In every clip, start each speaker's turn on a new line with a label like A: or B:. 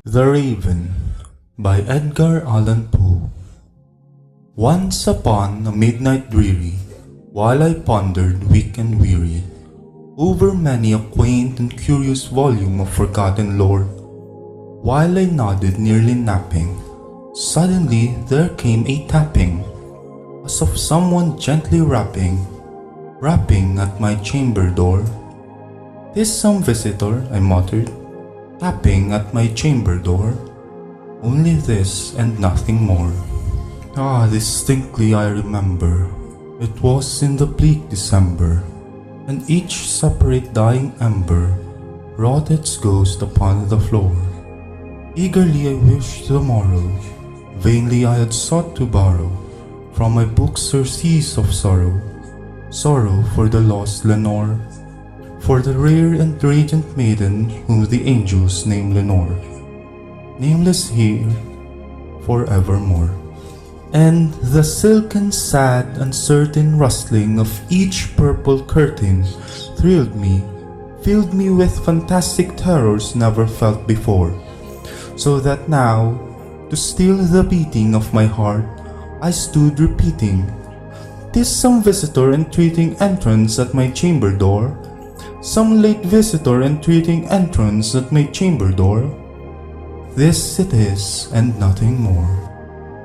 A: The Raven by Edgar Allan Poe. Once upon a midnight dreary, while I pondered weak and weary over many a quaint and curious volume of forgotten lore, while I nodded nearly napping, suddenly there came a tapping, as of someone gently rapping at my chamber door. "'Tis some visitor," I muttered, tapping at my chamber door. Only this and nothing more. Distinctly I remember. It was in the bleak December, and each separate dying ember wrought its ghost upon the floor. Eagerly I wished the morrow, vainly I had sought to borrow from my books surcease of sorrow, sorrow for the lost Lenore, for the rare and radiant maiden whom the angels name Lenore, nameless here forevermore. And the silken, sad, uncertain rustling of each purple curtain thrilled me, filled me with fantastic terrors never felt before, so that now, to still the beating of my heart, I stood repeating, "'Tis some visitor entreating entrance at my chamber door, some late visitor entreating entrance at my chamber door. This it is, and nothing more."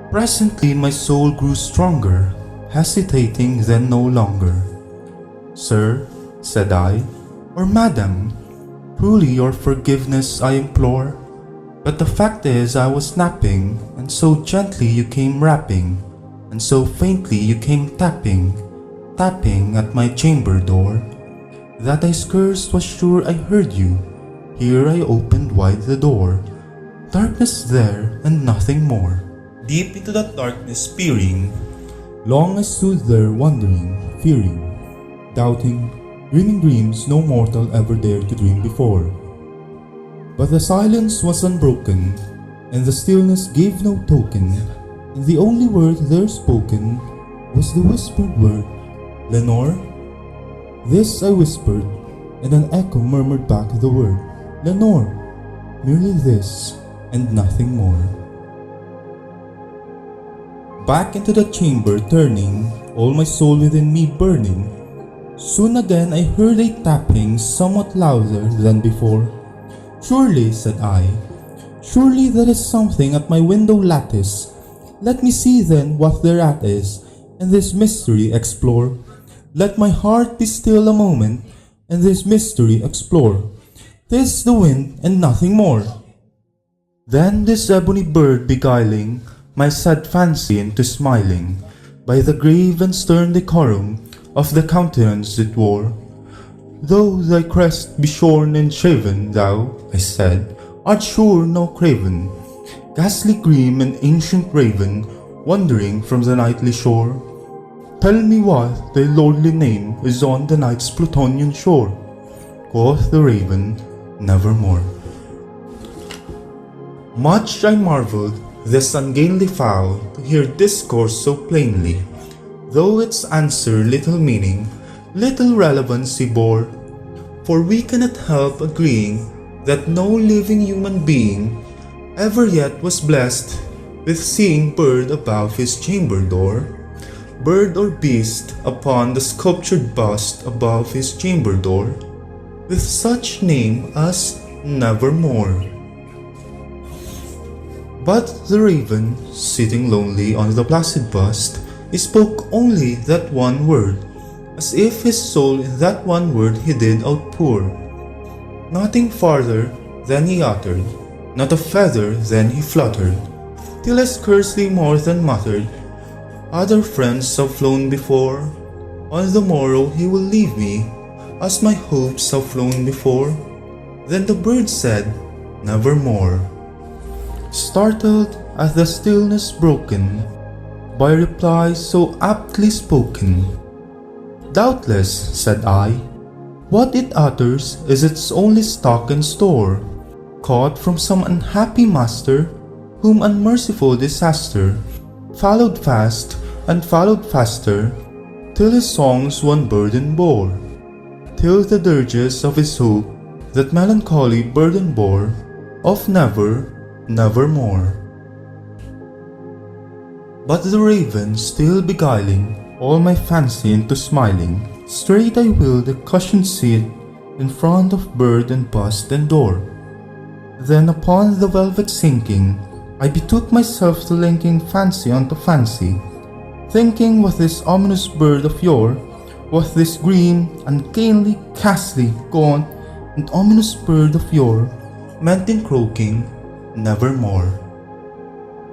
A: Presently my soul grew stronger, hesitating then no longer. "Sir," said I, "or Madam, truly your forgiveness I implore, but the fact is I was napping, and so gently you came rapping, and so faintly you came tapping at my chamber door, that I scarce was sure I heard you. Here I opened wide the door. Darkness there and nothing more." Deep into that darkness peering, long I stood there wondering, fearing, doubting, dreaming dreams no mortal ever dared to dream before. But the silence was unbroken, and the stillness gave no token, and the only word there spoken was the whispered word, "Lenore?" This I whispered, and an echo murmured back the word, "Lenore," merely this, and nothing more. Back into the chamber turning, all my soul within me burning, soon again I heard a tapping somewhat louder than before. "Surely," said I, "surely there is something at my window lattice. Let me see then what thereat is, and this mystery explore. Let my heart be still a moment, and this mystery explore. 'Tis the wind and nothing more." Then this ebony bird beguiling my sad fancy into smiling, by the grave and stern decorum of the countenance it wore, "Though thy crest be shorn and shaven, thou," I said, "art sure no craven, ghastly grim and ancient raven, wandering from the nightly shore. Tell me what thy lordly name is on the night's Plutonian shore." Quoth the raven, "Nevermore." Much I marveled this ungainly fowl to hear discourse so plainly, though its answer little meaning, little relevancy bore. For we cannot help agreeing that no living human being ever yet was blessed with seeing bird above his chamber door, bird or beast upon the sculptured bust above his chamber door, with such name as Nevermore. But the raven, sitting lonely on the placid bust, spoke only that one word, as if his soul in that one word he did outpour. Nothing farther than he uttered, not a feather than he fluttered, till I scarcely more than muttered, "Other friends have flown before, on the morrow he will leave me, as my hopes have flown before." Then the bird said, "Nevermore." Startled at the stillness broken by replies so aptly spoken, "Doubtless," said I, "what it utters is its only stock and store, caught from some unhappy master, whom unmerciful disaster followed fast and followed faster, till his songs one burden bore, till the dirges of his hope that melancholy burden bore, of never nevermore. But the raven, still beguiling all my fancy into smiling, straight I willed a cushioned seat in front of bird and bust and door. Then upon the velvet sinking, I betook myself to linking fancy unto fancy, thinking what this ominous bird of yore, what this green, ungainly, ghastly, gaunt, and ominous bird of yore meant in croaking, nevermore.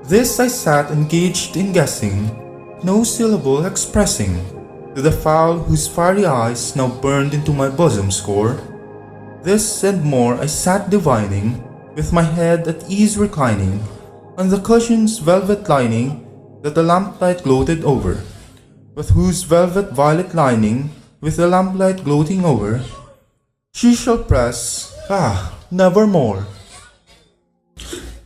A: This I sat engaged in guessing, no syllable expressing, to the fowl whose fiery eyes now burned into my bosom score. This and more I sat divining, with my head at ease reclining, on the cushion's velvet lining that the lamplight gloated over, with whose velvet violet lining, with the lamplight gloating over, she shall press, nevermore.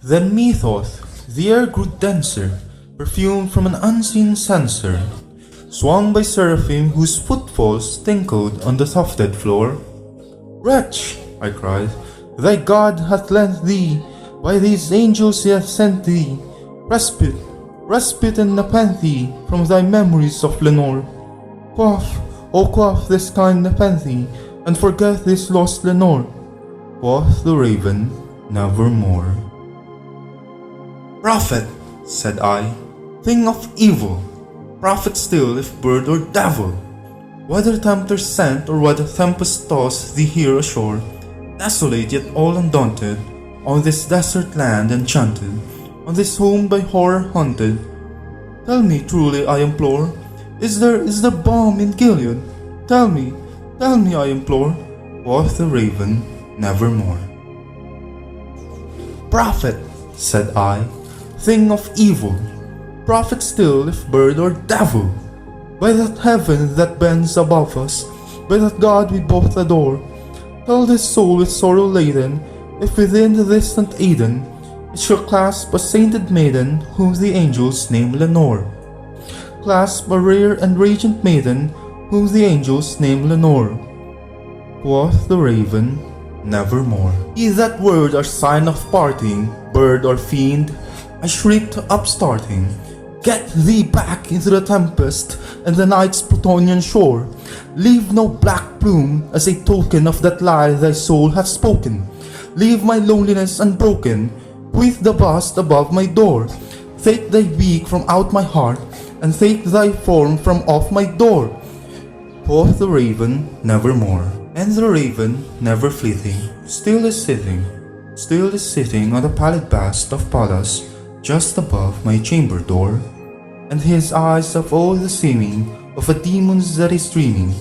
A: Then methought the air grew denser, perfumed from an unseen censer, swung by seraphim whose footfalls tinkled on the tufted floor. Wretch, I cried, thy God hath lent thee, by these angels he hath sent thee, respite and nepenthe from thy memories of Lenore. Quaff this kind nepenthe, and forget this lost Lenore. Quoth the raven, nevermore. Prophet, said I, thing of evil, prophet still if bird or devil, whether tempter sent or whether tempest tossed thee here ashore, desolate yet all undaunted, on this desert land enchanted, on this home by horror haunted, tell me truly I implore, is there balm in Gilead? Tell me I implore. Quoth the raven, nevermore. Prophet, said I, thing of evil, prophet still if bird or devil, by that heaven that bends above us, by that God we both adore, tell this soul with sorrow laden, if within the distant Eden it shall clasp a sainted maiden whom the angels name Lenore. Clasp a rare and radiant maiden whom the angels name Lenore. Quoth the raven, nevermore. Be that word or sign of parting, bird or fiend, I shrieked upstarting, get thee back into the tempest and the night's Plutonian shore. Leave no black plume as a token of that lie thy soul hath spoken. Leave my loneliness unbroken, with the bust above my door. Take thy beak from out my heart, and take thy form from off my door. Quoth the raven, nevermore. And the raven, never fleeting, still is sitting on the pallid bust of Pallas, just above my chamber door, and his eyes have all the seeming of a demon's that is dreaming,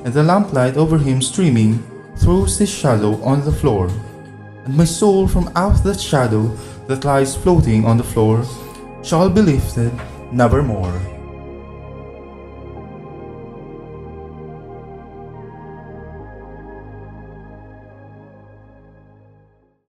A: and the lamplight over him streaming throws his shadow on the floor, and my soul from out that shadow that lies floating on the floor shall be lifted nevermore.